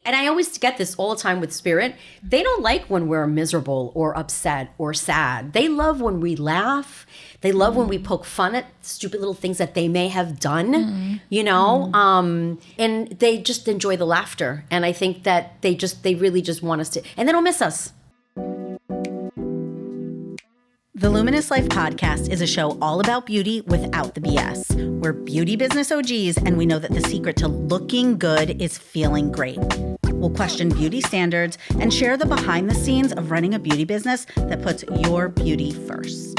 And I always get this all the time with spirit. They don't like when we're miserable or upset or sad. They love when we laugh. They love when we poke fun at stupid little things that they may have done, you know, and they just enjoy the laughter. And I think that they really just want us to, and they don't miss us. The Luminous Life Podcast is a show all about beauty without the BS. We're beauty business OGs, and we know that the secret to looking good is feeling great. We'll question beauty standards and share the behind the scenes of running a beauty business that puts your beauty first.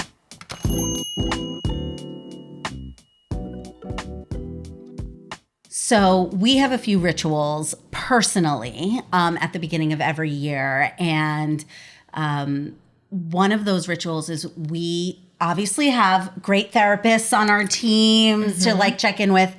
So we have a few rituals personally at the beginning of every year, and one of those rituals is we obviously have great therapists on our teams to like check in with,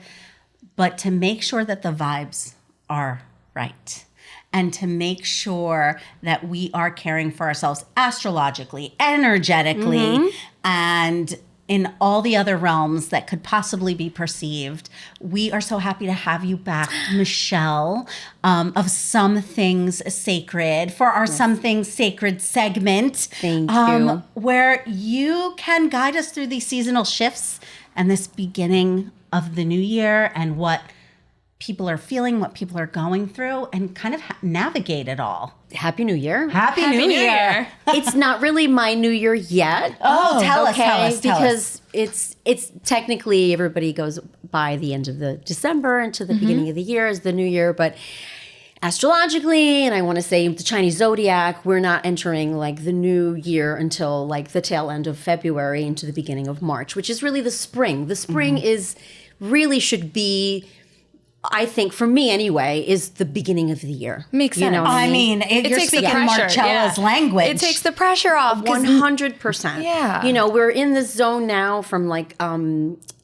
but to make sure that the vibes are right and to make sure that we are caring for ourselves astrologically, energetically, and in all the other realms that could possibly be perceived. We are so happy to have you back, Michelle, of Some Things Sacred, for our Some Things Sacred segment. Thank you. Where you can guide us through these seasonal shifts and this beginning of the new year and what people are feeling, what people are going through, and kind of navigate it all. Happy New Year. Happy New Year. It's not really my New Year yet. Tell us. Because it's technically everybody goes by the end of the December into the beginning of the year is the New Year, but astrologically, and I want to say the Chinese zodiac, we're not entering like the new year until like the tail end of February into the beginning of March, which is really the spring. The spring should be, I think, for me anyway, is the beginning of the year. Makes sense. You know what I mean? You're speaking Marcella's language. It takes the pressure off. 100%. Yeah. You know, we're in the zone now from like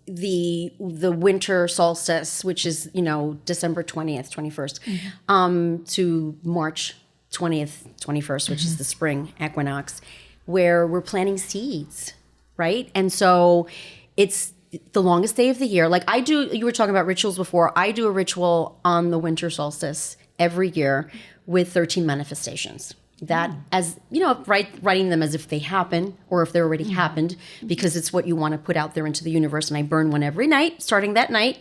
the winter solstice, which is, you know, December 20th, 21st, to March 20th, 21st, which is the spring equinox, where we're planting seeds, right? And so it's the longest day of the year. Like you were talking about rituals before. I do a ritual on the winter solstice every year with 13 manifestations. That as, you know, writing them as if they happen or if they already happened, because it's what you want to put out there into the universe. And I burn one every night, starting that night.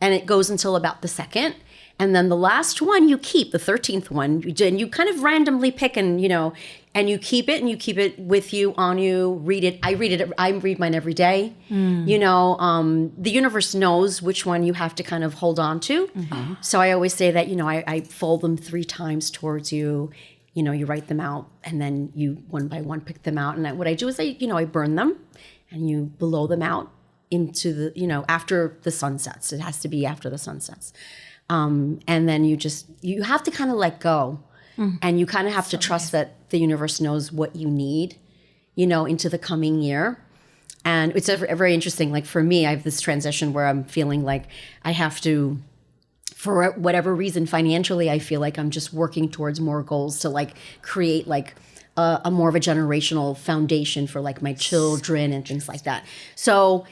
And it goes until about the 2nd. And then the last one you keep, the 13th one, and you kind of randomly pick and, you know, and you keep it with you, on you, read it. I read mine every day. You know, the universe knows which one you have to kind of hold on to. So I always say that, you know, I fold them 3 times towards you. You know, you write them out and then you one by one pick them out. And what I do is I burn them and you blow them out into the, you know, after the sun sets. It has to be after the sun sets. And then you have to kind of let go and you kind of have to trust that the universe knows what you need, you know, into the coming year. And it's very interesting. Like for me, I have this transition where I'm feeling like I have to, for whatever reason, financially, I feel like I'm just working towards more goals to like create like a more of a generational foundation for like my children and things like that. So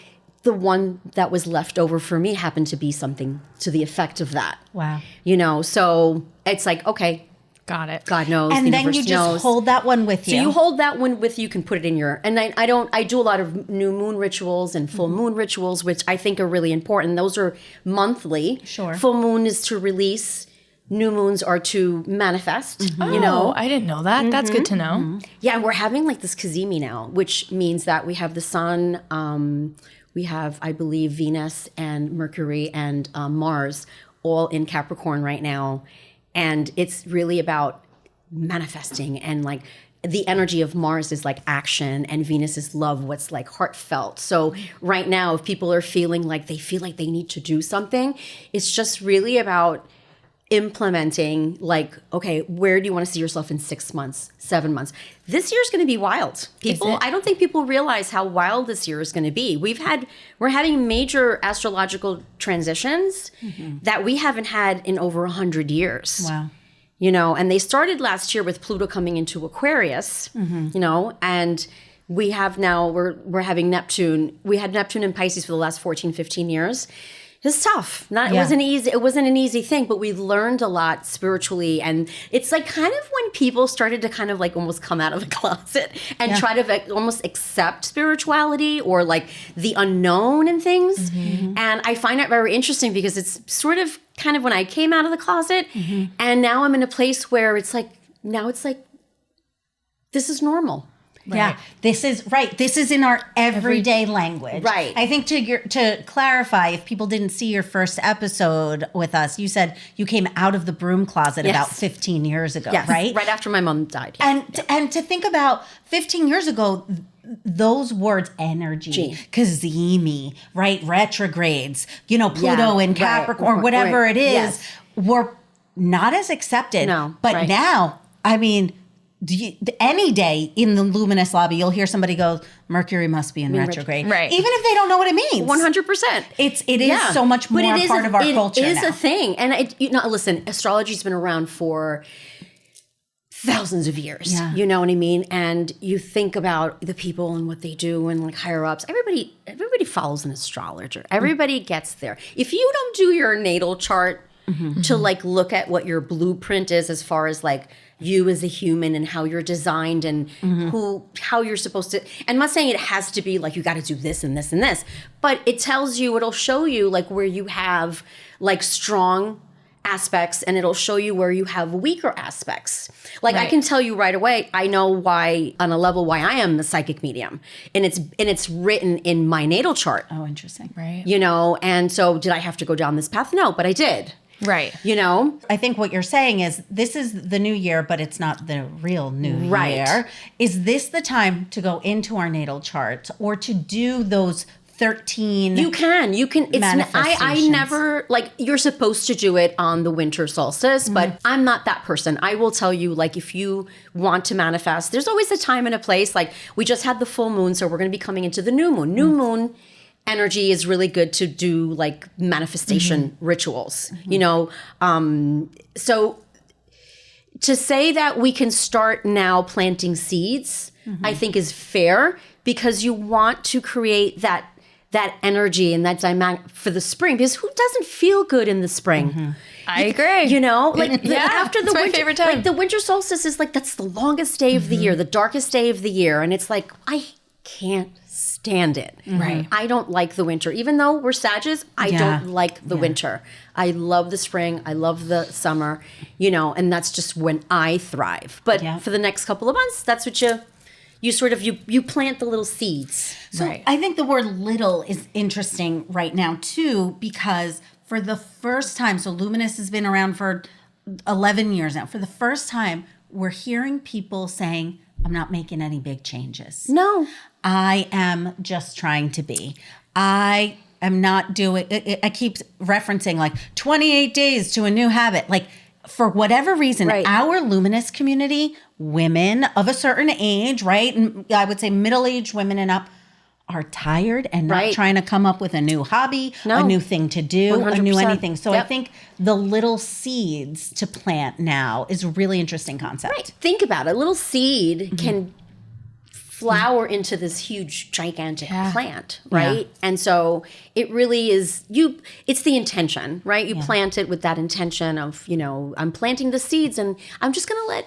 the one that was left over for me happened to be something to the effect of that. Wow. You know, so it's like, okay. Got it. God knows. And then you just hold that one with you. So you hold that one with you, can put it in your, and I do a lot of new moon rituals and full moon rituals, which I think are really important. Those are monthly. Sure. Full moon is to release. New moons are to manifest, you know. I didn't know that. That's good to know. Yeah, and we're having like this Kazemi now, which means that we have the sun, we have, I believe, Venus and Mercury and Mars all in Capricorn right now. And it's really about manifesting, and like the energy of Mars is like action and Venus is love, what's like heartfelt. So right now, if people are feeling like they need to do something, it's just really about implementing like, okay, where do you want to see yourself in 6 months, 7 months? This year's going to be wild. I don't think people realize how wild this year is going to be. We're having major astrological transitions that we haven't had in over 100 years. Wow. You know, and they started last year with Pluto coming into Aquarius, you know, and we have now, we're having Neptune. We had Neptune in Pisces for the last 14, 15 years. It's tough. It wasn't easy. It wasn't an easy thing, but we learned a lot spiritually. And it's like kind of when people started to kind of like almost come out of the closet and try to almost accept spirituality or like the unknown and things. And I find it very interesting because it's sort of kind of when I came out of the closet and now I'm in a place where it's like, this is normal. Right. Yeah, this is right. This is in our everyday language. Right. I think to clarify, if people didn't see your first episode with us, you said you came out of the broom closet about 15 years ago, right? Right after my mom died. And to think about 15 years ago, those words, energy, Kazemi, right? Retrogrades, Pluto and Capricorn, whatever it is, were not as accepted. No, but now, I mean, any day in the Luminous lobby, you'll hear somebody go, Mercury must be in retrograde. Right. Even if they don't know what it means. 100%. It is so much more part of our culture now. It is a thing. And listen, astrology's been around for thousands of years. Yeah. You know what I mean? And you think about the people and what they do and like higher ups. Everybody follows an astrologer. Everybody gets there. If you don't do your natal chart to like look at what your blueprint is as far as like you as a human and how you're designed and how you're supposed to. And I'm not saying it has to be like you got to do this and this and this, but it tells you, it'll show you like where you have like strong aspects and it'll show you where you have weaker aspects. Like I can tell you right away, I know why on a level why I am a psychic medium and it's written in my natal chart. Oh, interesting. Right. And so did I have to go down this path? No, but I did. Right. I think what you're saying is this is the new year, but it's not the real new year. Is this the time to go into our natal chart or to do those 13 You can. I never, like, you're supposed to do it on the winter solstice, but I'm not that person. I will tell you, like, if you want to manifest, there's always a time and a place. Like, we just had the full moon, so we're going to be coming into the new moon. New moon energy is really good to do like manifestation rituals, so to say that we can start now planting seeds, I think is fair because you want to create that energy and that dynamic for the spring, because who doesn't feel good in the spring? I agree. After the it's my winter, favorite time. like the winter solstice is like, that's the longest day of the year, the darkest day of the year. And it's like, I can't stand it. Right. I don't like the winter. Even though we're Sagittarius, I don't like the winter. I love the spring. I love the summer, and that's just when I thrive. But for the next couple of months, that's what you plant the little seeds. So I think the word little is interesting right now too, because for the first time, so Luminous has been around for 11 years now. For the first time, we're hearing people saying, I'm not making any big changes. No. I am just trying to be. I am not doing, I keep referencing like 28 days to a new habit. Like for whatever reason, our Luminous community, women of a certain age, right? And I would say middle-aged women and up are tired and not trying to come up with a new hobby, a new thing to do, 100%. a new anything. So I think the little seeds to plant now is a really interesting concept. Right. Think about it. A little seed can flower into this huge, gigantic plant, right? Yeah. And so it really is, it's the intention, right? You plant it with that intention of, I'm planting the seeds and I'm just going to let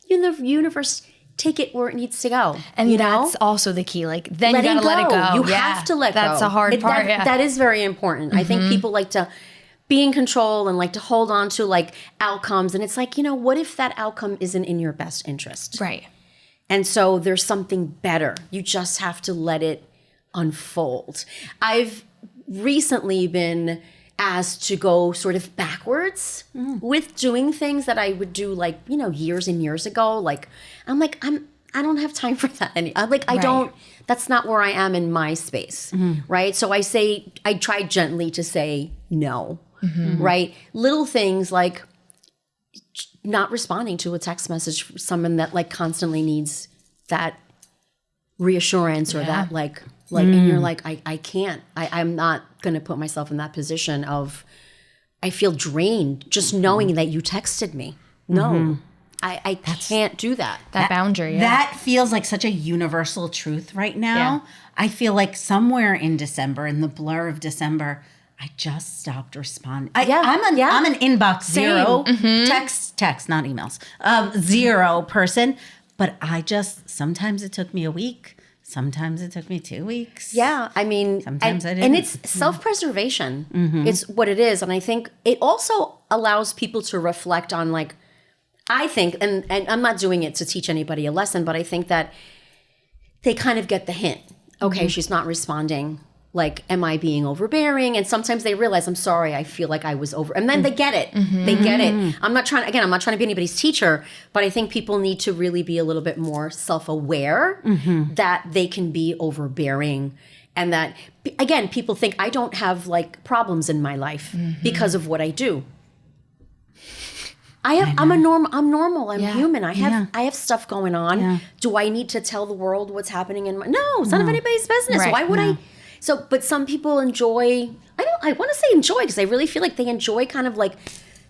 the universe take it where it needs to go. And that's also the key. Like, then you gotta let it go. You have to let go. That's a hard part. That is very important. I think people like to be in control and like to hold on to like outcomes. And it's like, what if that outcome isn't in your best interest? Right. And so there's something better. You just have to let it unfold. I've recently been asked to go sort of backwards with doing things that I would do like, years and years ago. Like, I'm like, I don't have time for that. I'm like, that's not where I am in my space. Right. So I try gently to say no. Right. Little things like not responding to a text message from someone that like constantly needs that reassurance or that like, and you're like, I can't, I'm not going to put myself in that position of, I feel drained just knowing that you texted me. No, I can't do that. That boundary. That feels like such a universal truth right now. I feel like somewhere in December, in the blur of December, I just stopped responding. Yeah, I'm an inbox zero Mm-hmm. text, not emails. Zero person. But sometimes it took me a week. Sometimes it took me 2 weeks. Yeah, I mean, Sometimes I and didn't. it's self-preservation. It's what it is. And I think it also allows people to reflect on, like, I think, and I'm not doing it to teach anybody a lesson, but I think that they kind of get the hint. Okay, she's not responding. Like, am I being overbearing? And sometimes they realize, I'm sorry, I feel like I was over. And then they get it. They get it. I'm not trying to be anybody's teacher, but I think people need to really be a little bit more self-aware that they can be overbearing. And that, again, people think I don't have, like, problems in my life because of what I do. I'm normal. I'm human. I have stuff going on. Yeah. Do I need to tell the world what's happening in my? No, it's none of anybody's business. Right. Why would I? So, but some people enjoy. I want to say enjoy because I really feel like they enjoy kind of like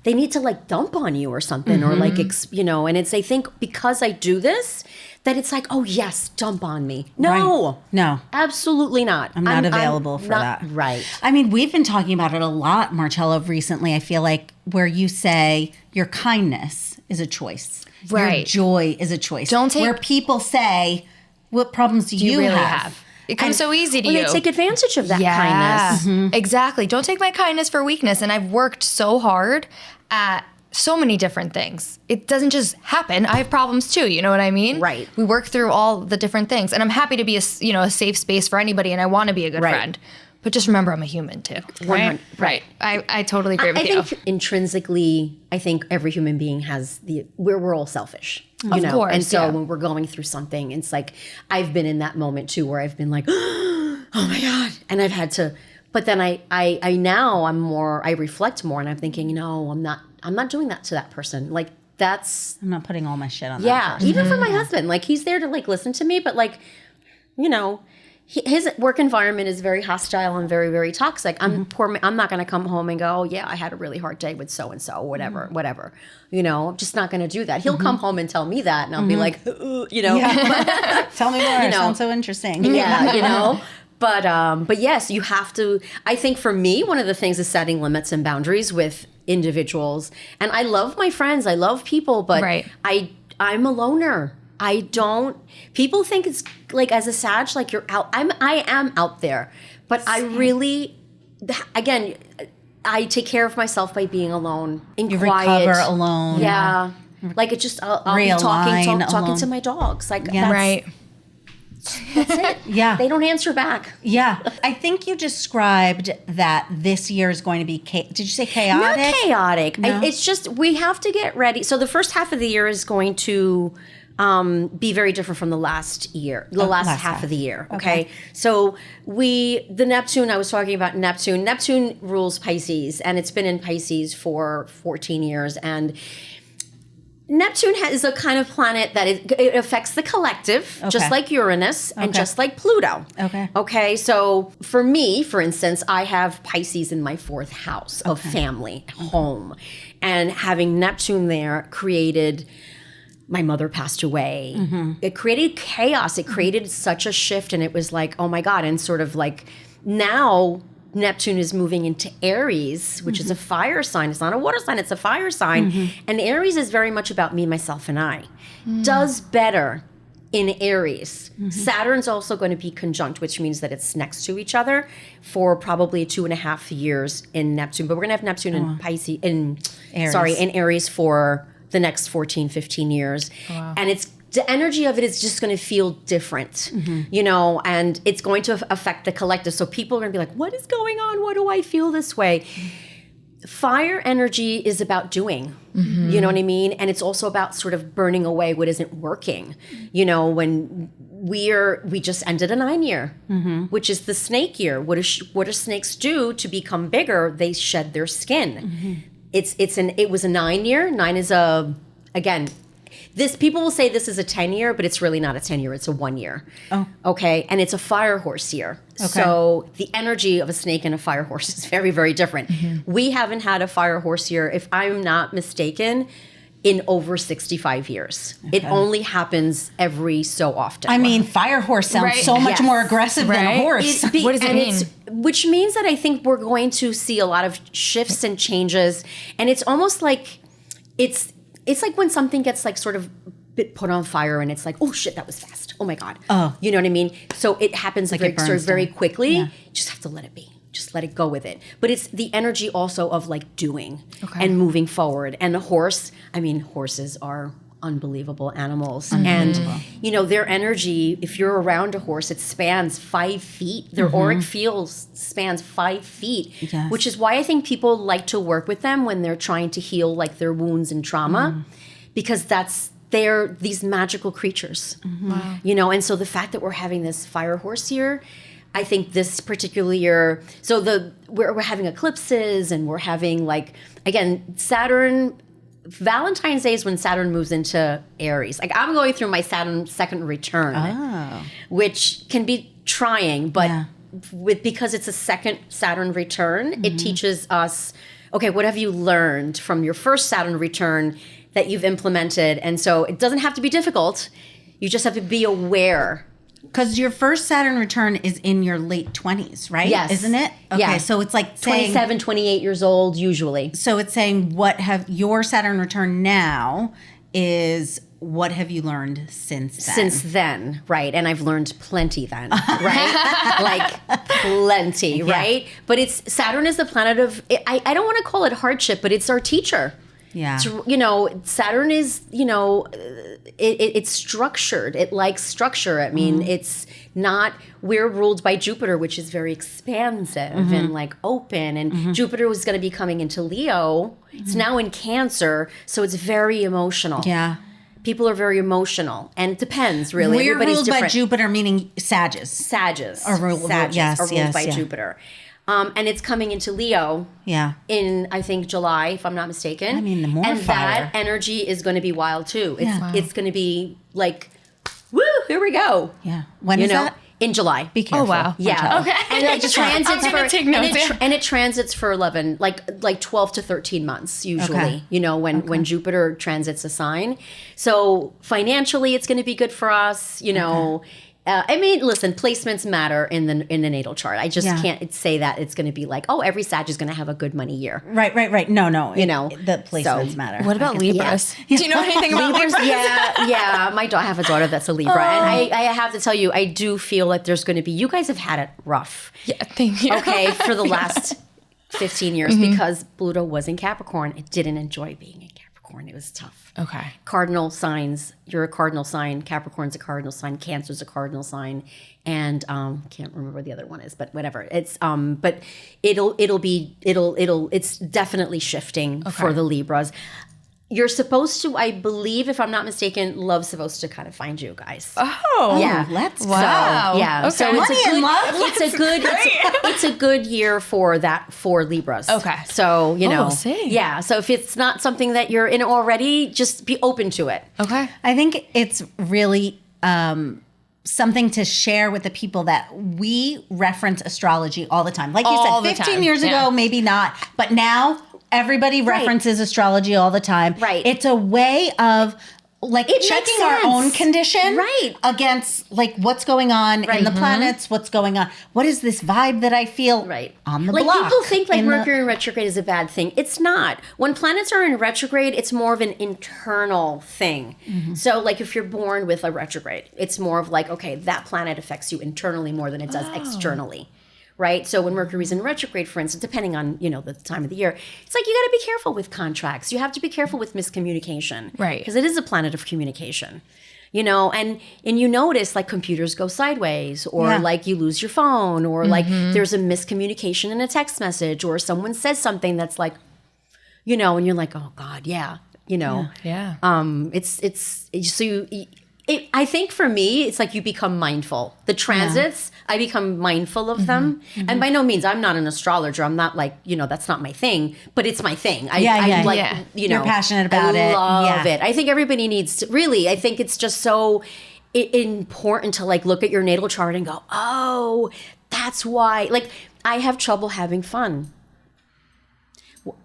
they need to like dump on you or something or like and it's they think because I do this that it's like, oh yes, dump on me. No, Right. No. absolutely not. I'm not available for that. Right. I mean, we've been talking about it a lot, Marcello, recently. I feel like where you say your kindness is a choice. Your Right. joy is a choice. Don't take- Where people say, what problems do you really have? It comes so easy to Well, you. they take advantage of that kindness. Exactly. Don't take my kindness for weakness. And I've worked so hard at so many different things. It doesn't just happen. I have problems too. You know what I mean? Right. We work through all the different things. And I'm happy to be a safe space for anybody. And I want to be a good Right. friend. But just remember, I'm a human too. Right. Right. I totally agree with I you. think intrinsically, I think every human being has we're all selfish, you know. course, and so yeah. when we're going through something, it's like I've been in that moment too, where I've been like, oh my god, and I've had to. But then I now I reflect more, and I'm thinking, no, I'm not doing that to that person. Like that's I'm not putting all my shit on that. yeah, even for my husband, like he's there to like listen to me, but like, you know. His work environment is very hostile and very, very toxic. I'm not going to come home and go, oh, yeah, I had a really hard day with so-and-so, whatever. You know, I'm just not going to do that. He'll come home and tell me that, and I'll be like, you know. Yeah. Tell me more. It sounds so interesting. Yeah, you know. But yes, you have to. I think for me, one of the things is setting limits and boundaries with individuals. And I love my friends. I love people, but Right. I'm a loner. I don't. People think it's like as a Sag, like you're out. I am out there, but I really, again, I take care of myself by being alone in You quiet. recover alone. Yeah, like it just I'll be Realign talking alone. to my dogs. Like Yeah. Right. that's it. Yeah. They don't answer back. Yeah. I think you described that this year is going to be, did you say chaotic? Not chaotic. No? It's just we have to get ready. So the first half of the year is going to be very different from the last year, last half of the year. Okay. So the Neptune, I was talking about Neptune. Neptune rules Pisces, and it's been in Pisces for 14 years. And Neptune is a kind of planet that it affects the collective, just like Uranus and just like Pluto. Okay. Okay. So for me, for instance, I have Pisces in my 4th house of family, home. And having Neptune there created, my mother passed away. It created chaos. It created such a shift. And it was like, oh my God. And sort of like now Neptune is moving into Aries, which is a fire sign. It's not a water sign, it's a fire sign. And Aries is very much about me, myself, and I. Does better in Aries. Saturn's also going to be conjunct, which means that it's next to each other for probably 2.5 years in Neptune. But we're going to have Neptune in Pisces, in Aries for the next 14, 15 years. And it's the energy of it is just going to feel different, you know, and it's going to affect the collective. So people are going to be like, what is going on? Why do I feel this way? Fire energy is about doing, you know what I mean? And it's also about sort of burning away what isn't working. You know, when we just ended a 9-year, which is the snake year. What do snakes do to become bigger? They shed their skin. It was a 9-year. 9 is again, people will say this is a 10-year, but it's really not a 10-year. It's a 1-year. Oh. Okay. And it's a fire horse year. Okay. So the energy of a snake and a fire horse is very, very different. We haven't had a fire horse year. If I'm not mistaken, in over 65 years. It only happens every so often. I mean, fire horse sounds so much more aggressive than a horse. What does it mean? Which means that I think we're going to see a lot of shifts and changes. And it's almost like, it's like when something gets like sort of put on fire and it's like, oh shit, that was fast. Oh my God. Oh. You know what I mean? So it happens like very quickly. Yeah. You just have to let it be. Just let it go with it. But it's the energy also of like doing and moving forward. And the horse, I mean, horses are unbelievable animals. And, you know, their energy, if you're around a horse, it spans 5 feet. Their auric field spans 5 feet, which is why I think people like to work with them when they're trying to heal like their wounds and trauma, because they're these magical creatures, you know? And so the fact that we're having this fire horse here, I think this particular year, so we're having eclipses and we're having like, again, Saturn, Valentine's Day is when Saturn moves into Aries. Like I'm going through my Saturn second return, which can be trying, but because it's a second Saturn return, it teaches us, okay, what have you learned from your first Saturn return that you've implemented? And so it doesn't have to be difficult. You just have to be aware. Because your first Saturn return is in your late 20s, right? Yes. Isn't it? Okay, yeah. So it's like saying... 27, 28 years old, usually. So it's saying your Saturn return now is what have you learned since then? Since then, right. And I've learned plenty then, right? Like plenty, right? But Saturn is the planet of... I don't want to call it hardship, but it's our teacher. Yeah. You know, Saturn is, you know, it's structured. It likes structure. I mean, it's not, we're ruled by Jupiter, which is very expansive and like open. And Jupiter was going to be coming into Leo. It's now in Cancer. So it's very emotional. Yeah. People are very emotional. And it depends, really. We're Everybody's ruled different. by Jupiter, meaning Sages. Sages Are ruled by yeah. Jupiter. And it's coming into Leo in, I think, July, if I'm not mistaken. I mean, the more and fire. that energy is going to be wild, too. It's going to be like, woo, here we go. Yeah. When is that? In July. Be careful. Oh, wow. Yeah. Okay. And it transits I'm gonna take notes, and it transits for 11, like 12 to 13 months usually, you know, when Jupiter transits a sign. So financially, it's going to be good for us, you know. I mean, listen, placements matter in the natal chart. I just can't say that it's going to be like, oh, every Sag is going to have a good money year. Right. No. You know, the placements matter. What about Libras? Do you know anything about Libras? Yeah. I have a daughter that's a Libra. And I have to tell you, I do feel like there's going to be, you guys have had it rough. Yeah, thank you. Okay, for the last 15 years because Pluto was in Capricorn. It didn't enjoy being in Capricorn. It was tough. Okay. Cardinal signs. You're a cardinal sign. Capricorn's a cardinal sign. Cancer's a cardinal sign. And can't remember what the other one is, but whatever. It's but it's definitely shifting for the Libras. You're supposed to, I believe, if I'm not mistaken, love's supposed to kind of find you guys. Oh, yeah. Let's wow. So, yeah. Okay. So Money and love. it's a good year for Libras. Okay. So, you know. we'll see. Yeah. So if it's not something that you're in already, just be open to it. Okay. I think it's really something to share with the people that we reference astrology all the time. Like you All the said, 15 time. years Yeah. ago, maybe not. But now everybody references astrology all the time. Right. It's a way of like It makes checking our sense. own condition Right. against like what's going on in the planets, what's going on. What is this vibe that I feel on the like block? people think like in the- Mercury in retrograde is a bad thing. It's not. When planets are in retrograde, it's more of an internal thing. So like if you're born with a retrograde, it's more of like, okay, that planet affects you internally more than it does externally. Right? So when Mercury's in retrograde, for instance, depending on, you know, the time of the year, it's like you got to be careful with contracts. You have to be careful with miscommunication. Right. Because it is a planet of communication. You know, and you notice like computers go sideways or like you lose your phone or like there's a miscommunication in a text message or someone says something that's like, you know, and you're like, oh God, you know. Yeah. It's so I think for me, it's like you become mindful. The transits, I become mindful of them. And by no means, I'm not an astrologer. I'm not like, you know, that's not my thing, but it's my thing. I like, you know. You're passionate about it. I love it. I think everybody needs to, really, I think it's just so important to like look at your natal chart and go, oh, that's why. Like, I have trouble having fun.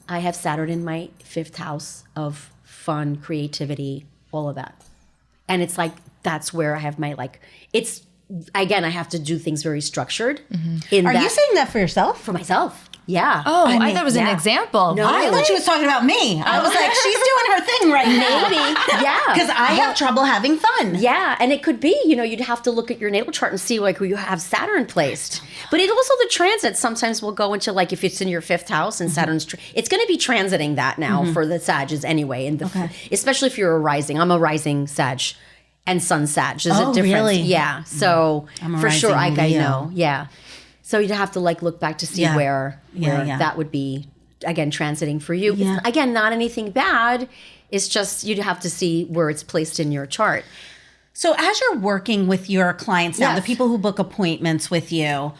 I have Saturn in my 5th house of fun, creativity, all of that. And it's like, that's where I have my it's, again, I have to do things very structured. Are you saying that for yourself? For myself. Yeah. Oh, I thought it was an example. No, I thought she was talking about me. I was like, she's doing her thing right now. Maybe. Yeah. Because I have trouble having fun. Yeah, and it could be, you'd have to look at your natal chart and see where you have Saturn placed. But it also, the transits sometimes will go into if it's in your 5th house and Saturn's, it's going to be transiting that now for the Sages anyway. And especially if you're a rising. I'm a rising Sag and Sun Sag. There's a difference. Really? Yeah. So for sure, I Leo. know. Yeah. So you'd have to look back to see where that would be, again, transiting for you. Yeah. Again, not anything bad. It's just you'd have to see where it's placed in your chart. So as you're working with your clients now, Yes. the people who book appointments with you,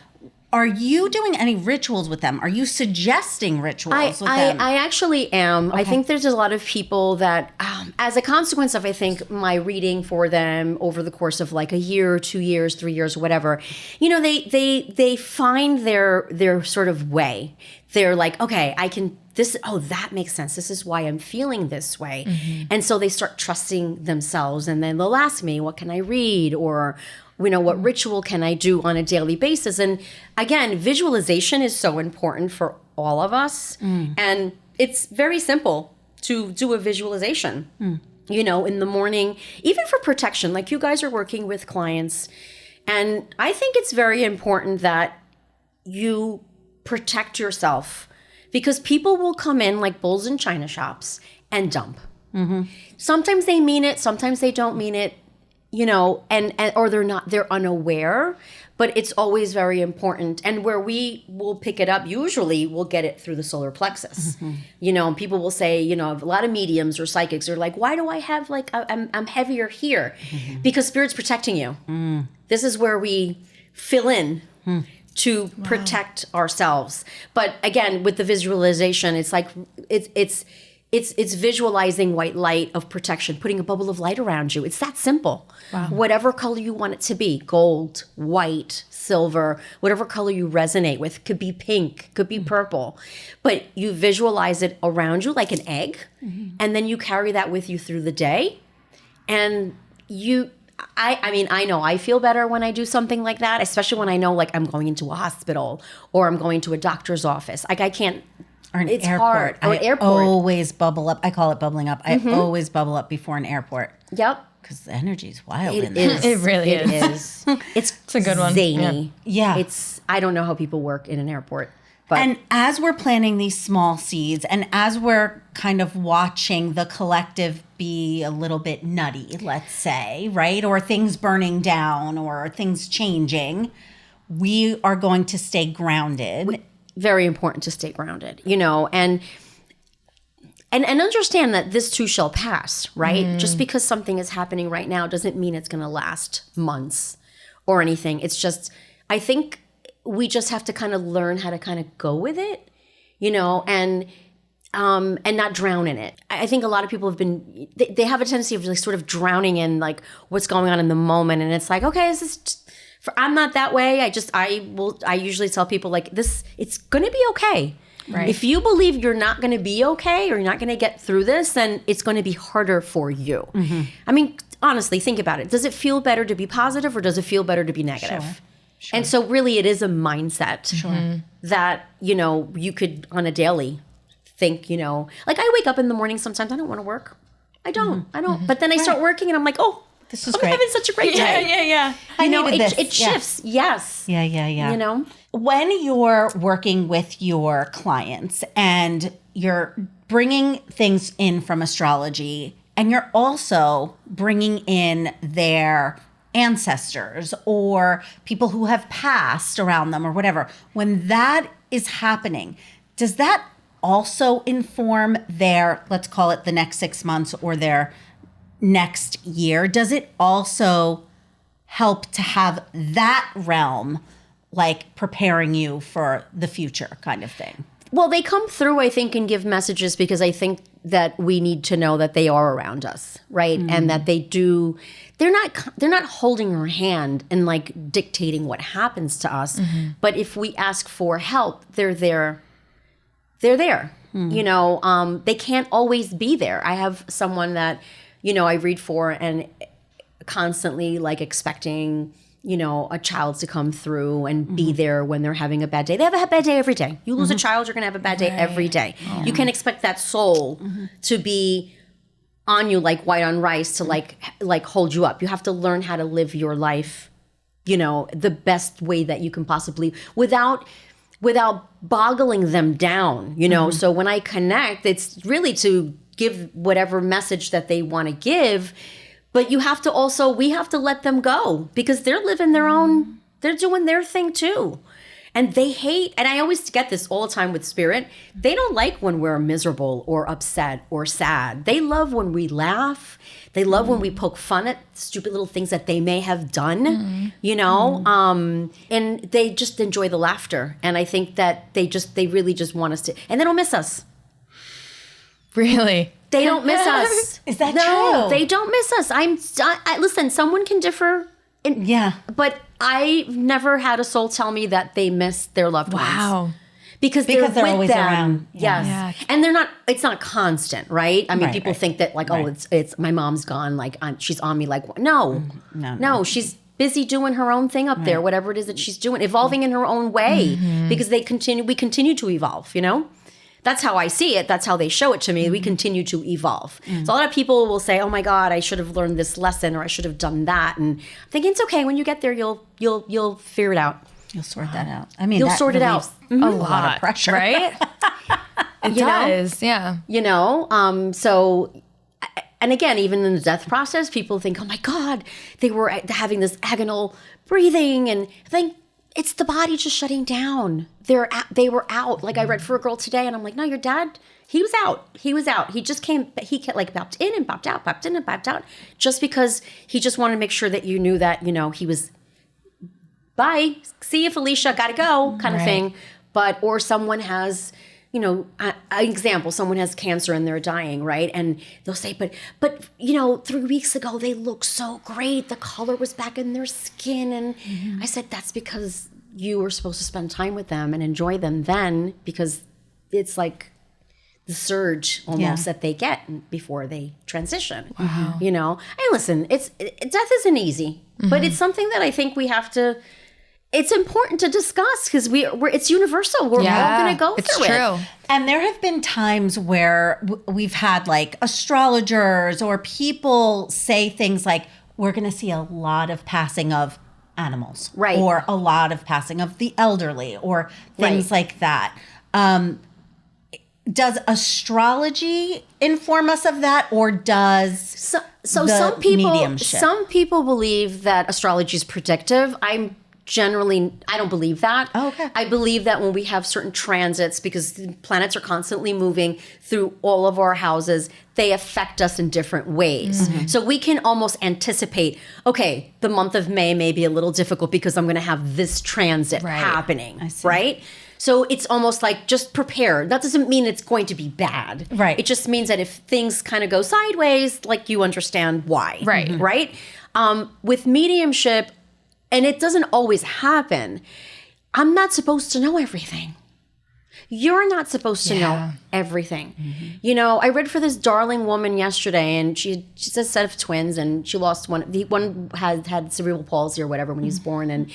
are you doing any rituals with them? Are you suggesting rituals with them? I actually am. I think there's a lot of people that, as a consequence of, I think, my reading for them over the course of a year, 2 years, 3 years, whatever, they find their sort of way. They're like, okay, that makes sense. This is why I'm feeling this way. And so they start trusting themselves, and then they'll ask me, what can I read? Or, what ritual can I do on a daily basis? And again, visualization is so important for all of us. And it's very simple to do a visualization, in the morning, even for protection. Like, you guys are working with clients. And I think it's very important that you protect yourself, because people will come in like bulls in china shops and dump. Sometimes they mean it, sometimes they don't mean it, or they're unaware, but it's always very important. And where we will pick it up, usually we'll get it through the solar plexus. And people will say, a lot of mediums or psychics are like, why do I have I'm heavier here? Because Spirit's protecting you. This is where we fill in to protect ourselves. But again, with the visualization, it's like, it's visualizing white light of protection, putting a bubble of light around you. It's that simple. Whatever color you want it to be, gold, white, silver, whatever color you resonate with. Could be pink, could be purple. But you visualize it around you like an egg, and then you carry that with you through the day. And I know I feel better when I do something like that, especially when I know I'm going into a hospital or I'm going to a doctor's office. I can't. Or an it's airport. hard. Or an airport. Always bubble up. I call it bubbling up. I always bubble up before an airport. Yep. Because the energy is wild It in there. is. It really is. It's a good one. Zany. Yeah. I don't know how people work in an airport. But And as we're planting these small seeds, and as we're kind of watching the collective be a little bit nutty, let's say, right? Or things burning down or things changing, we are going to stay grounded. very important to stay grounded, and understand that this too shall pass, right? Just because something is happening right now doesn't mean it's going to last months or anything. It's just, I think we just have to kind of learn how to kind of go with it, and not drown in it. I think a lot of people they have a tendency of sort of drowning in what's going on in the moment. And it's like, okay, I'm not that way. I usually tell people this, it's going to be okay. Right. If you believe you're not going to be okay or you're not going to get through this, then it's going to be harder for you. I mean, honestly, think about it. Does it feel better to be positive or does it feel better to be negative? Sure. And so really it is a mindset that, you could on a daily think, I wake up in the morning sometimes, I don't want to work. I don't. But then I start working and I'm like, oh, This is I'm great. having such a great day. Yeah. I needed this. It shifts. Yes. Yeah. When you're working with your clients and you're bringing things in from astrology and you're also bringing in their ancestors or people who have passed around them or whatever, when that is happening, does that also inform their, let's call it the next 6 months or their next year? Does it also help to have that realm preparing you for the future kind of thing? Well, they come through, I think, and give messages because I think that we need to know that they are around us, right? And that they're not holding our hand and dictating what happens to us. But if we ask for help, they're there. They're there. You know, they can't always be there. I have someone that, you know, I read for and constantly like expecting, you know, a child to come through and be there when they're having a bad day. They have a bad day every day. You lose a child, you're going to have a bad day every day. You can't expect that soul to be on you like white on rice to like hold you up. You have to learn how to live your life, you know, the best way that you can possibly without boggling them down, you know. So when I connect, it's really to give whatever message that they want to give, but we have to let them go because they're living their own, they're doing their thing too. And they hate, and I always get this all the time with spirit, they don't like when we're miserable or upset or sad. They love when we laugh. They love when we poke fun at stupid little things that they may have done, you know, and they just enjoy the laughter. And I think that they really just want us to, and they don't miss us. Really? They don't miss us. Is that No, true? they don't miss us. Listen, someone can differ. But I've never had a soul tell me that they miss their loved ones. Wow. Because they're with always them. around. Yes. Yeah. And it's not constant, right? I mean, people right. think that like, it's my mom's gone, like she's on me, like, no. She's busy doing her own thing up there, whatever it is that she's doing, evolving in her own way because we continue to evolve, you know? That's how I see it. That's how they show it to me. We continue to evolve. So a lot of people will say, "Oh my God, I should have learned this lesson, or I should have done that." And I'm thinking it's okay. When you get there, you'll figure it out. You'll sort that out. I mean, You'll that sort it out. relieves a lot of pressure, right? It does, yeah. You know, so, and again, even in the death process, people think, "Oh my God, they were having this agonal breathing," and I think it's the body just shutting down. They were out. Like I read for a girl today, and I'm like, "No, your dad, he was out. He was out. He just came. He like popped in and popped out, popped in and popped out, just because he just wanted to make sure that you knew that he was." Bye. See you, Felicia. Gotta go, kind of thing. Or someone has, an example. Someone has cancer and they're dying, right? And they'll say, but 3 weeks ago they looked so great. The color was back in their skin, and I said that's because you were supposed to spend time with them and enjoy them then, because it's like the surge almost that they get before they transition. Wow. And listen, death isn't easy, but it's something that I think we have to. It's important to discuss because it's universal. We're all going to go through it. It's true. And there have been times where we've had like astrologers or people say things like, we're going to see a lot of passing of animals. Right. Or a lot of passing of the elderly or things like that. Does astrology inform us of that, or does so the mediumship? Some people believe that astrology is predictive. I don't believe that. Oh, okay. I believe that when we have certain transits, because the planets are constantly moving through all of our houses, they affect us in different ways. Mm-hmm. So we can almost anticipate, okay, the month of May may be a little difficult because I'm going to have this transit happening, right? So it's almost like just prepare. That doesn't mean it's going to be bad. Right. It just means that if things kind of go sideways, like you understand why. Right. Mm-hmm. Right? With mediumship, and it doesn't always happen, I'm not supposed to know everything. You're not supposed to know everything. Mm-hmm. I read for this darling woman yesterday, and she's a set of twins, and she lost one. One had cerebral palsy or whatever when he was born, and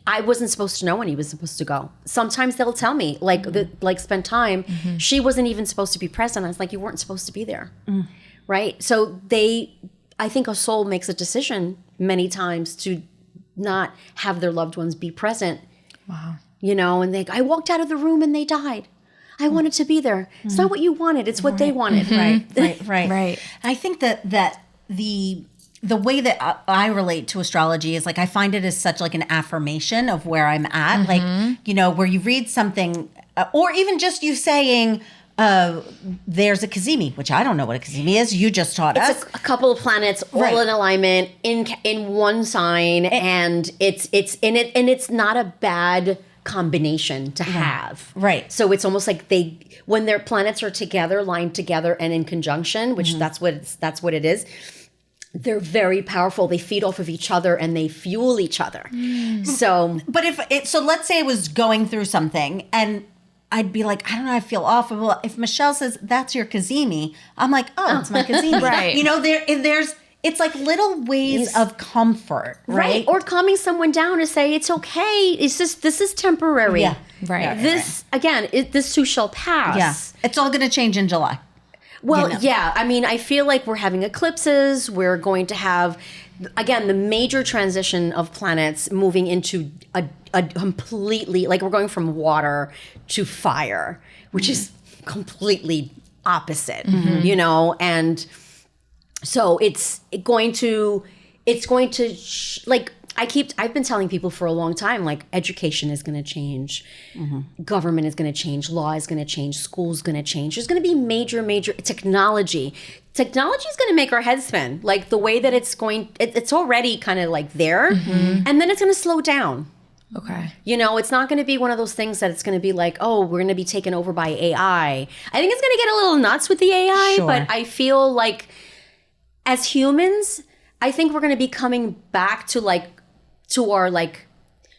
I wasn't supposed to know when he was supposed to go. Sometimes they'll tell me, spend time. Mm-hmm. She wasn't even supposed to be present. I was like, you weren't supposed to be there, right? So I think a soul makes a decision many times to not have their loved ones be present. Wow. And I walked out of the room and they died. I wanted to be there. It's not what you wanted. It's what they wanted. Right. I think that the way that I relate to astrology is like, I find it as such like an affirmation of where I'm at. Mm-hmm. Like, where you read something or even just you saying, there's a Kazemi, which I don't know what a Kazemi is. You just taught us. It's a couple of planets all in alignment in one sign, and it's not a bad combination to have. Right. So it's almost like when their planets are together, lined together, and in conjunction, which that's what it is. They're very powerful. They feed off of each other and they fuel each other. So, but so let's say I was going through something and I'd be like, I don't know, I feel off. Well, if Michelle says that's your Kazemi, I'm like, oh, it's my Kazemi. Right. You know, it's like little ways of comfort, right? Or calming someone down to say it's okay. It's just this is temporary. Yeah. Right. Yeah. This again, this too shall pass. Yeah. It's all going to change in July. Well, You know. yeah. I mean, I feel like we're having eclipses. We're going to have, again, the major transition of planets moving into a completely, like we're going from water to fire, which is completely opposite, you know? And so it's going to like, I've been telling people for a long time, like education is going to change, government is going to change, law is going to change, school's going to change. There's going to be major technology. Technology is going to make our heads spin. Like the way that it's already kind of like there, and then it's going to slow down. Okay. You know, it's not going to be one of those things that it's going to be like, oh, we're going to be taken over by AI. I think it's going to get a little nuts with the AI, Sure. but I feel like as humans, I think we're going to be coming back to our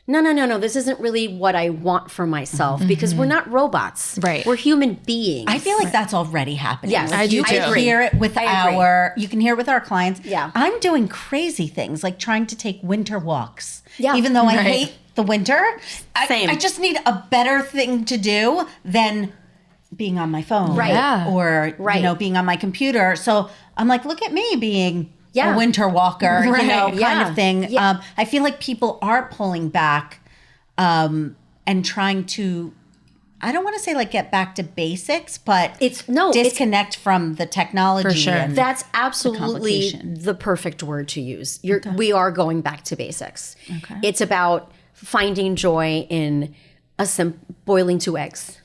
no, this isn't really what I want for myself, because we're not robots. Right. We're human beings. I feel like that's already happening. Yes, Like, I do you too. can hear it with you can hear it with our clients. Yeah. I'm doing crazy things like trying to take winter walks. Yeah. Even though I Right. hate the winter, Same. I just need a better thing to do than being on my phone. Right. Yeah. Or Right. you know, being on my computer. So I'm like, look at me being Yeah. a winter walker, Right. you know, kind Yeah. of thing. Yeah. I feel like people are pulling back and trying to, I don't want to say like get back to basics, but disconnect from the technology. For sure. and- That's absolutely complication. the perfect word to use. We are going back to basics. Okay. It's about finding joy in boiling 2 eggs,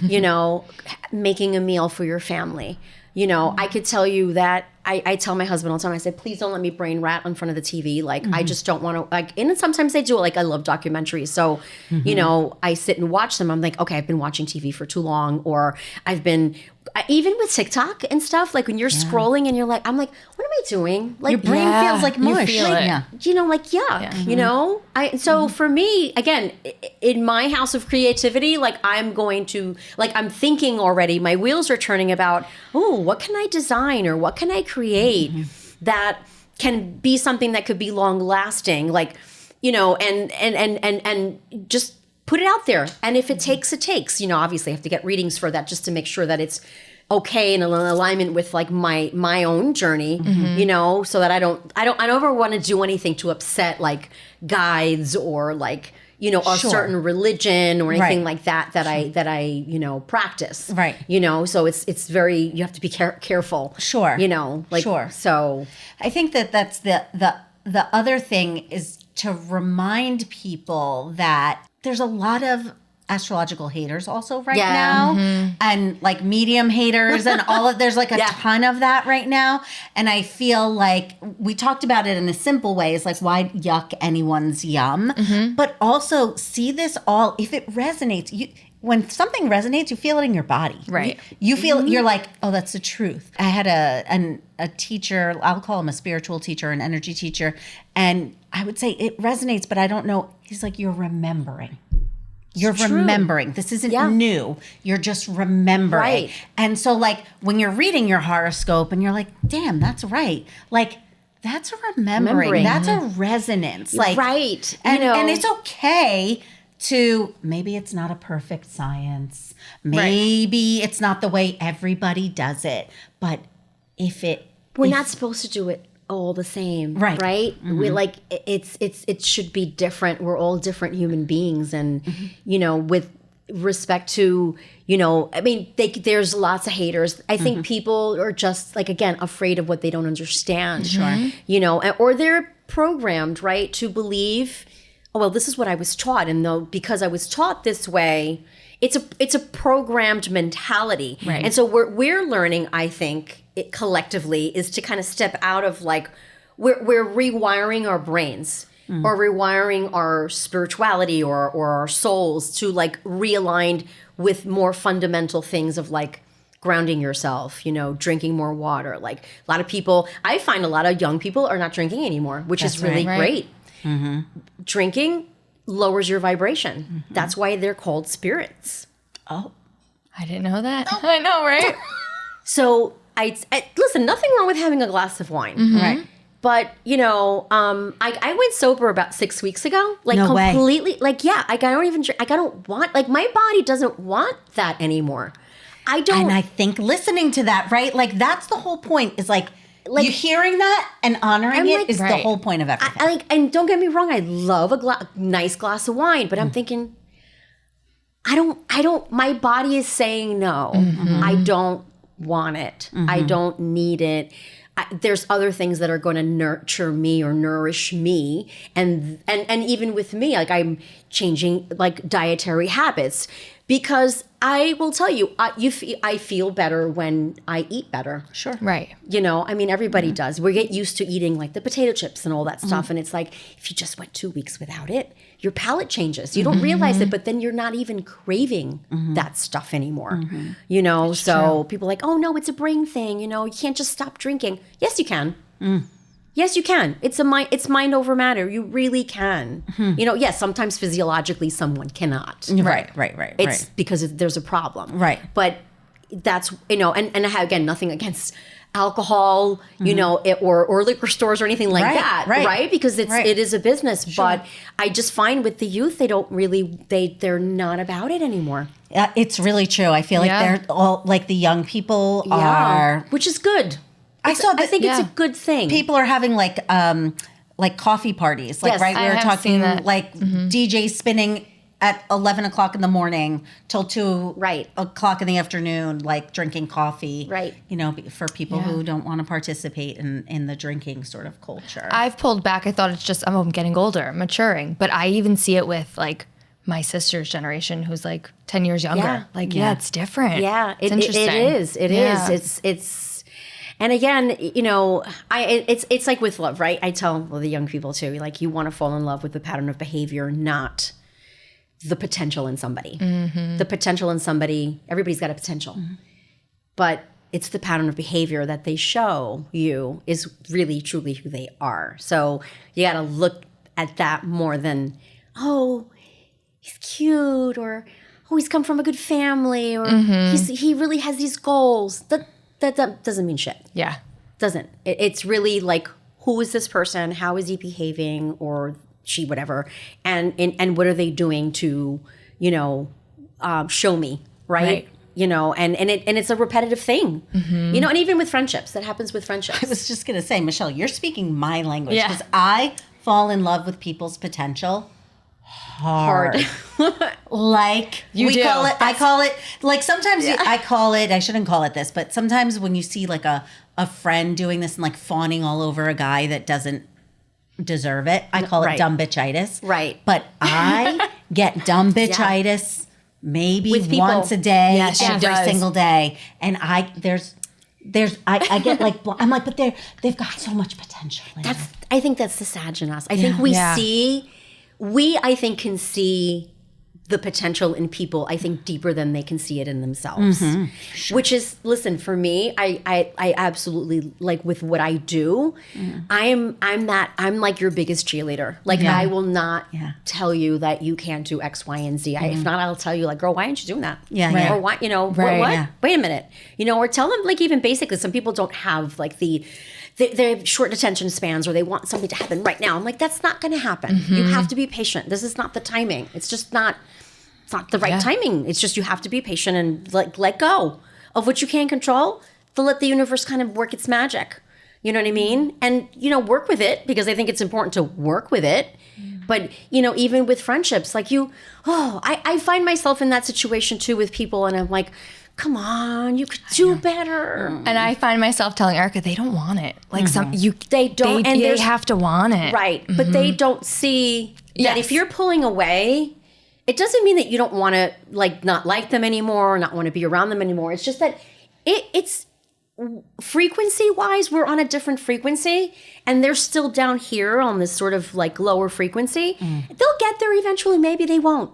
you know, making a meal for your family. You know, I could tell you that I tell my husband all the time, I say, please don't let me brain rat in front of the TV. Like, I just don't want to, like, and sometimes I do it. Like, I love documentaries. So, you know, I sit and watch them. I'm like, okay, I've been watching TV for too long. Or I've been, even with TikTok and stuff, like when you're scrolling and you're like, I'm like, what am I doing? Like, Your brain feels like you mush. feel Like, it. yeah. you know, like yuck, you know? So for me, again, in my house of creativity, like I'm going to, like I'm thinking already, my wheels are turning about, oh, what can I design or what can I create that can be something that could be long lasting? Like, you know, and just put it out there. And if it takes, it takes. You know, obviously I have to get readings for that just to make sure that it's okay and in alignment with like my own journey, you know, so that I don't ever want to do anything to upset like guides or like, you know, a Sure. certain religion or anything Right. like that I, you know, practice. Right. You know, so it's very, you have to be careful. Sure. You know, like, Sure. So I think that's the other thing is to remind people that there's a lot of astrological haters also right Yeah. now, and like medium haters and all of, there's like a Yeah. ton of that right now. And I feel like we talked about it in a simple way. It's like, why yuck anyone's yum, but also see this all, if it resonates, when something resonates, you feel it in your body. Right. You feel, you're like, oh, that's the truth. I had a teacher, I'll call him a spiritual teacher, an energy teacher. And I would say it resonates, but I don't know. He's like, you're remembering. You're remembering. This isn't new. You're just remembering. Right. And so like when you're reading your horoscope and you're like, damn, that's right. Like that's a remembering. That's a resonance. Like, right. And, You know, and it's okay to, maybe it's not a perfect science. Maybe it's not the way everybody does it. But if it, we're not supposed to do it all the same, Right. right? We like it should be different. We're all different human beings, and you know, with respect to, you know, I mean, there's lots of haters. I think people are just like, again, afraid of what they don't understand. Sure, you know, or they're programmed, right, to believe, oh well, this is what I was taught, and though because I was taught this way, it's a programmed mentality, Right. And so we're learning, I think, it collectively is to kind of step out of like we're rewiring our brains or rewiring our spirituality or our souls to like realign with more fundamental things of like grounding yourself, you know, drinking more water. Like a lot of people, I find a lot of young people are not drinking anymore, which is really right. great. Drinking lowers your vibration. That's why they're called spirits. Oh. I didn't know that. I know, right? So I listen, nothing wrong with having a glass of wine. Right. But, I went sober about 6 weeks ago. Like, No way. completely. Like, yeah, I don't even drink. I don't want, like, my body doesn't want that anymore. I don't. And I think listening to that, right? Like, that's the whole point is like you hearing that and honoring it is the Right. whole point of everything. I like, and don't get me wrong, I love a nice glass of wine, but I'm thinking, I don't, my body is saying no. I don't want it. I don't need it. There's other things that are going to nurture me or nourish me. And even with me, like I'm changing like dietary habits because I will tell you, I feel better when I eat better. Sure. Right. Everybody does. We get used to eating like the potato chips and all that stuff. And it's like, if you just went 2 weeks without it, your palate changes. You don't realize it, but then you're not even craving that stuff anymore. So people are like, oh no, it's a brain thing. You can't just stop drinking. Yes, you can. Yes, you can. It's mind over matter. You really can. Yes, sometimes physiologically someone cannot. Right. It's because there's a problem. Right. But that's, and I have, again, nothing against alcohol, or liquor stores or anything like that. Right. Because it is a business. Sure. But I just find with the youth, they don't really, they're not about it anymore. It's really true. I feel like they're all like the young people are. Which is good. I think it's a good thing. People are having like coffee parties. Like, Yes, right? We I were have talking seen that. like DJ spinning at 11 o'clock in the morning till 2 o'clock in the afternoon, like drinking coffee. Right. For people who don't want to participate in the drinking sort of culture. I've pulled back. I thought it's just, I'm getting older, maturing. But I even see it with like my sister's generation who's like 10 years younger. Yeah. It's different. Yeah, It's interesting. It is. It is. It's. And again, it's like with love, right? I tell the young people too, like you want to fall in love with the pattern of behavior, not the potential in somebody. The potential in somebody, everybody's got a potential. But it's the pattern of behavior that they show you is really, truly who they are. So you got to look at that more than, oh, he's cute, or oh, he's come from a good family, or he really has these goals. That doesn't mean shit. Yeah. Doesn't. It's really like, who is this person? How is he behaving, or she, whatever, and what are they doing to, show me, right? And it's a repetitive thing, and even with friendships, that happens with friendships. I was just going to say, Michelle, you're speaking my language Yeah. because I fall in love with people's potential hard. Like You do. I call it like sometimes I call it, I shouldn't call it this, but sometimes when you see like a friend doing this and like fawning all over a guy that doesn't deserve it, I call it dumb bitchitis. Right. But I get dumb bitchitis maybe With people. once a day, Yes, she every does. single day. And I get like, I'm like, but they've got so much potential. In them. I think that's the sage in us. I think we I think can see the potential in people, I think, deeper than they can see it in themselves. Sure. Which is, listen, for me, I absolutely, like with what I do, I'm like your biggest cheerleader. Like I will not tell you that you can't do X, Y, and Z. If not, I'll tell you like, girl, why aren't you doing that? Or why, what? Yeah. Wait a minute. Or tell them, like, even basically, some people don't have like they have short attention spans, or they want something to happen right now. I'm like, that's not going to happen. You have to be patient. This is not the timing. It's just not. It's not the right timing. It's just you have to be patient and let go of what you can't control. To let the universe kind of work its magic. You know what I mean? And work with it, because I think it's important to work with it. But even with friendships, like I find myself in that situation too with people, and I'm like, come on, you could do better. And I find myself telling Erica, they don't want it. Like they don't, and they have to want it. Right. But they don't see that if you're pulling away, it doesn't mean that you don't want to not like them anymore, or not want to be around them anymore. It's just that it's frequency wise, we're on a different frequency, and they're still down here on this sort of like lower frequency. They'll get there eventually. Maybe they won't.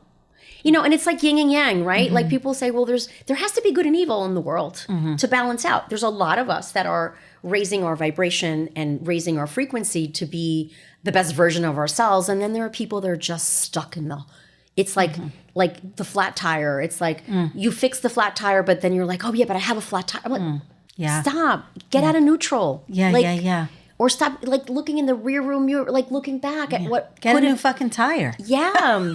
And it's like yin and yang, right? Like people say, well, there has to be good and evil in the world to balance out. There's a lot of us that are raising our vibration and raising our frequency to be the best version of ourselves. And then there are people that are just stuck in It's like the flat tire. It's like you fix the flat tire, but then you're like, oh yeah, but I have a flat tire. I'm like, stop. Get out of neutral. Yeah. Or stop like looking in the rear room mirror, like looking back at what Get a new fucking tire. Yeah.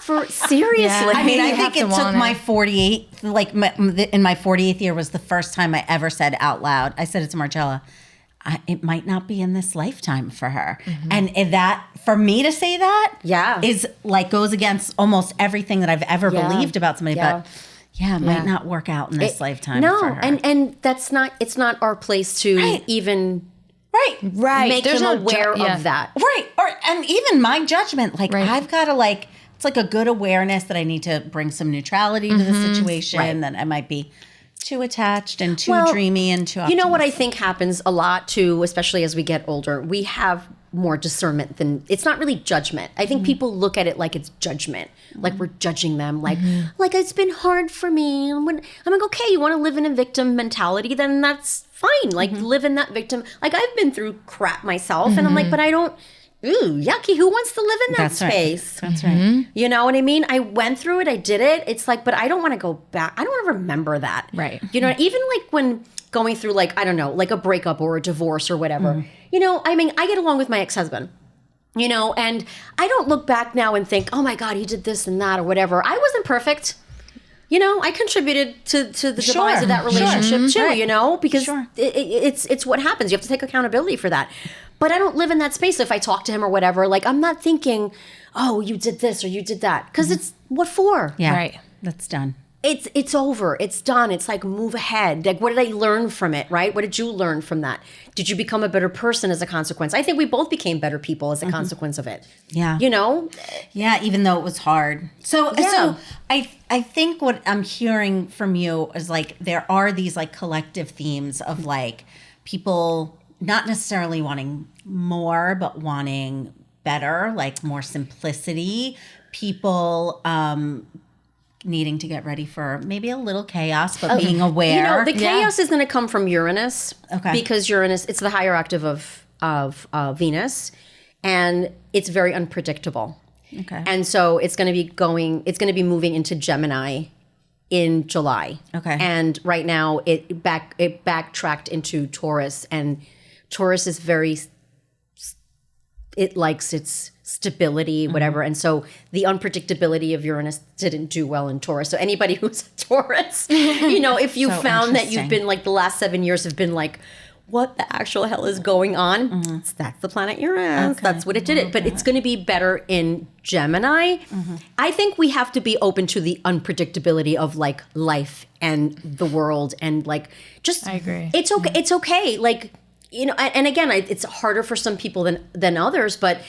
For seriously. Yeah. I mean, I You think have to it took want my it. 48th, like in my 48th year was the first time I ever said out loud, I said it to Marcella, it might not be in this lifetime for her. And that, for me to say that is like goes against almost everything that I've ever believed about somebody. But it might not work out in this lifetime for her. And that's not, it's not our place to even make There's them no aware yeah. of that. And even my judgment, like I've got to like, it's like a good awareness that I need to bring some neutrality to the situation, that I might be too attached and too dreamy and too optimistic. You know what I think happens a lot too, especially as we get older, we have more discernment than, it's not really judgment. I think people look at it like it's judgment, like we're judging them, like it's been hard for me. And when I'm like, okay, you want to live in a victim mentality, then that's fine. Like live in that victim. Like I've been through crap myself, and I'm like, but I don't. Ooh, yucky. Who wants to live in that space? That's right. You know what I mean? I went through it. I did it. It's like, but I don't want to go back. I don't want to remember that. Right. You know, even like when going through like, I don't know, like a breakup or a divorce or whatever. You know, I mean, I get along with my ex-husband, you know, and I don't look back now and think, oh my God, he did this and that or whatever. I wasn't perfect. You know, I contributed to the demise of that relationship too, you know, because it's what happens. You have to take accountability for that. But I don't live in that space. If I talk to him or whatever, like I'm not thinking, oh, you did this or you did that. Because it's what for? Yeah. Right. That's done. It's over. It's done. It's like move ahead. Like what did I learn from it, right? What did you learn from that? Did you become a better person as a consequence? I think we both became better people as a consequence of it. Yeah. You know? Yeah, even though it was hard. So I think what I'm hearing from you is like there are these like collective themes of like people not necessarily wanting more, but wanting better, like more simplicity. People needing to get ready for maybe a little chaos, but being aware. You know, the chaos is going to come from Uranus. Okay. Because Uranus, it's the higher octave of Venus, and it's very unpredictable. Okay. And so it's going to be moving into Gemini in July. Okay. And right now it backtracked into Taurus, and Taurus is it likes its stability, whatever. And so the unpredictability of Uranus didn't do well in Taurus. So anybody who's a Taurus, you know, if you found that you've been like the last 7 years have been like, what the actual hell is going on? That's the planet Uranus. That's what it did it. But it's going to be better in Gemini. I think we have to be open to the unpredictability of like life and the world and like just. I agree. It's okay. It's okay. Like, you know, and again, it's harder for some people than others, but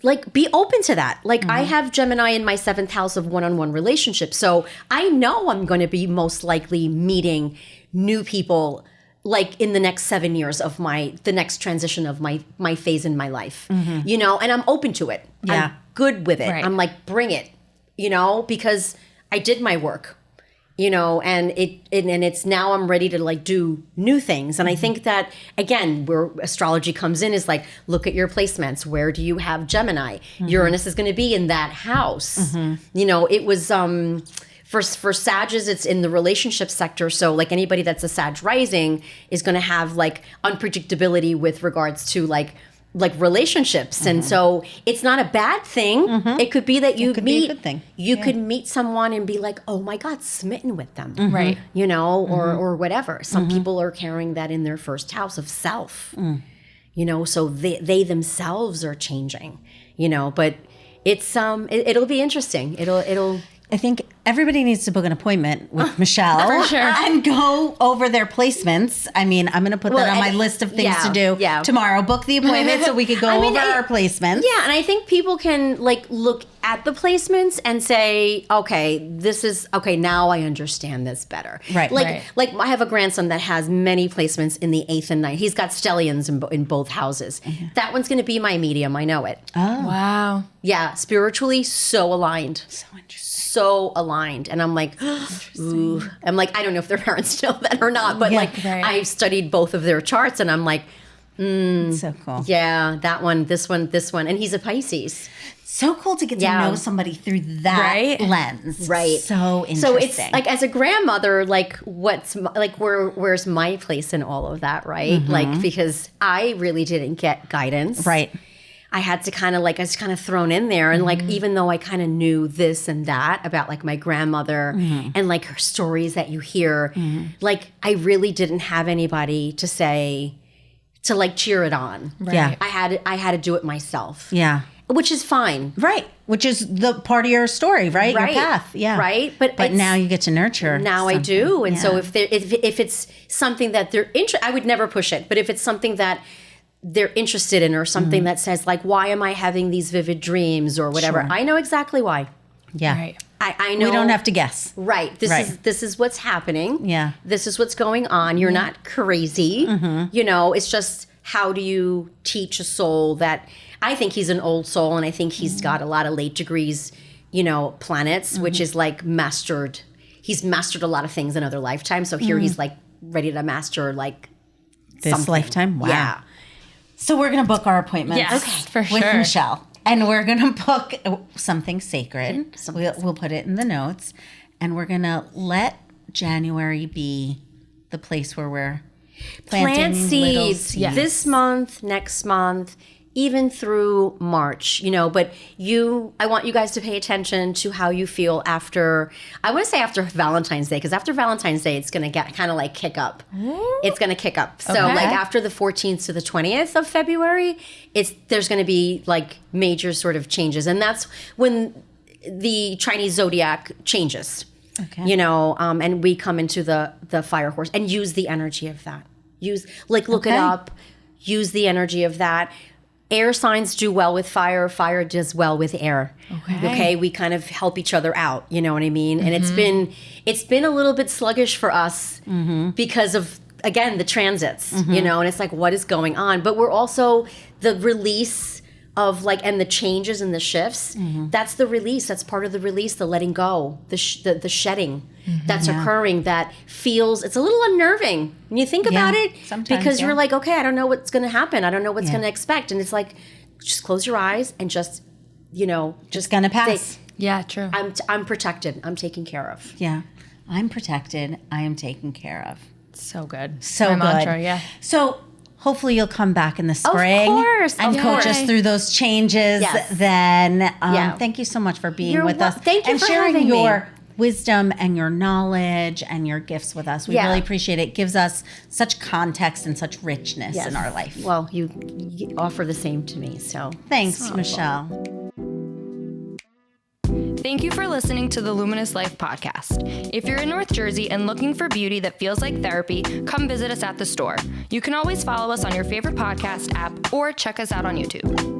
like be open to that. Like I have Gemini in my 7th house of one-on-one relationships. So I know I'm going to be most likely meeting new people like in the next 7 years of the next transition of my phase in my life, you know, and I'm open to it. Yeah. I'm good with it. Right. I'm like, bring it, you know, because I did my work, you know, and it's now I'm ready to like do new things. And I think that again, where astrology comes in is like, look at your placements. Where do you have Gemini? Uranus is going to be in that house. You know, it was, for Sages, it's in the relationship sector. So like anybody that's a Sag rising is going to have like unpredictability with regards to like relationships. And so it's not a bad thing. It could be that you could meet, be a good thing. you could meet someone and be like, oh my God, smitten with them. Right. You know, or whatever. Some people are carrying that in their first house of self, you know, so they themselves are changing, you know, but it's, it'll be interesting. It'll, I think everybody needs to book an appointment with Michelle For sure. and go over their placements. I mean, I'm going to put that on my list of things to do tomorrow. Book the appointment so we could go over our placements. Yeah, and I think people can like look at the placements and say, okay, this is okay. Now I understand this better. Right. Like I have a grandson that has many placements in the 8th and 9th. He's got stelliums in both houses. That one's going to be my medium. I know it. Oh, Wow. Yeah, spiritually so aligned. so interesting. So aligned, and I'm like, ooh. I'm like, I don't know if their parents know that or not, but like right. I've studied both of their charts, and I'm like, It's so cool. Yeah, that one, this one, and he's a Pisces. So cool to get to know somebody through that lens. Right. So interesting. So it's like, as a grandmother, like, where's my place in all of that, right? Like, because I really didn't get guidance. Right. I had to kind of I was kind of thrown in there. And like, even though I kind of knew this and that about like my grandmother and like her stories that you hear, like, I really didn't have anybody to say, to like cheer it on. Right. Yeah. I had to do it myself. Yeah. Which is fine. Right. Which is the part of your story, right? Your path. Yeah. Right. But now you get to nurture. Now something. I do. And so if it's something that they're interested, I would never push it. But if it's something that they're interested in, or something that says like, why am I having these vivid dreams or whatever? Sure. I know exactly why. Yeah. Right. I know. We don't have to guess. Right. This is what's happening. Yeah. This is what's going on. You're not crazy. You know, it's just, how do you teach a soul that, I think he's an old soul, and I think he's got a lot of late degrees, you know, planets, which is like he's mastered a lot of things in other lifetimes. So here he's like ready to master like this something. Lifetime. Wow. Yeah. So we're going to book our appointments for sure. with Michelle. And we're going to book something sacred. We'll put it in the notes. And we're going to let January be the place where we're plant seeds. This month, next month, even through March, you know, but I want you guys to pay attention to how you feel after Valentine's Day, because after Valentine's Day, it's going to get kind of like kick up. It's going to kick up. So like after the 14th to the 20th of February, there's going to be like major sort of changes. And that's when the Chinese zodiac changes, you know, and we come into the fire horse and use the energy of that. Look it up, use the energy of that. Air signs do well with fire. Fire does well with air. Okay. We kind of help each other out. You know what I mean? And it's been a little bit sluggish for us because of, again, the transits, you know, and it's like, what is going on? But we're also the release of like, and the changes and the shifts. That's the release. That's part of the release, the letting go, the shedding that's occurring, that feels, it's a little unnerving when you think about it, because you're like, okay, I don't know what's going to happen. I don't know what's going to expect. And it's like, just close your eyes and just, you know, just going to pass. Yeah, true. I'm protected. I'm taken care of. Yeah. I'm protected. I am taken care of. So good. So my good. Mantra, yeah. So hopefully you'll come back in the spring. Of course. And coach us through those changes. Yes. Then thank you so much for being with us. Thank you and for sharing having your me. Wisdom and your knowledge and your gifts with us. We really appreciate it. It gives us such context and such richness in our life. Well, you offer the same to me. So thanks, Michelle. Thank you for listening to the Luminous Life Podcast. If you're in North Jersey and looking for beauty that feels like therapy, come visit us at the store. You can always follow us on your favorite podcast app or check us out on YouTube.